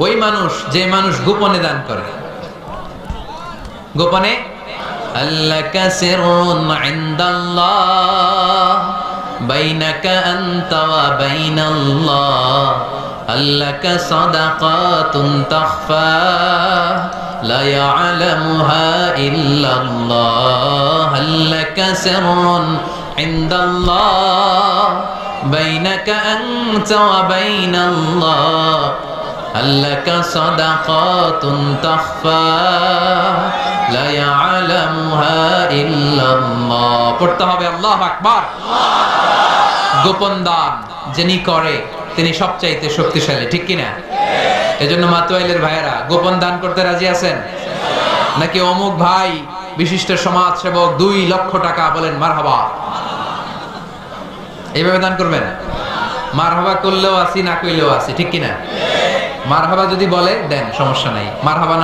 ওই মানুষ যে মানুষ গোপনে দান করে। গোপনে আল্লাকা সিররুন ইনদাল্লাহ বাইনাকা আনতা ওয়া বাইনাল্লাহ আল্লাকা সাদাকাতুন তাখফা লা ইয়ালামুহা ইল্লাল্লাহ আল্লাকা সিররুন ইনদাল্লাহ বাইনাকা আনতা ওয়া বাইনাল্লাহ আল্লাকা সাদাকাতুন তাখফা লা ইয়ালামুহা ইল্লাল্লাহ। পড়তে হবে আল্লাহু আকবার। গোপন দান যিনি করে তিনি সবচাইতে শক্তিশালী, ঠিক কি না? এজন্য মাতোয়াইলের ভাইয়েরা গোপন দান করতে রাজি আছেন নাকি? অমুক ভাই বিশিষ্ট সমাজ সেবক 2 লক্ষ টাকা, বলেন মারহাবা। এইভাবে দান করবেন? মারহাবা করলেও আছি, না কইলেও আছি, ঠিক কি না? মারহাবা যদি বলে দেন, সমস্যা নাই। মারহাবা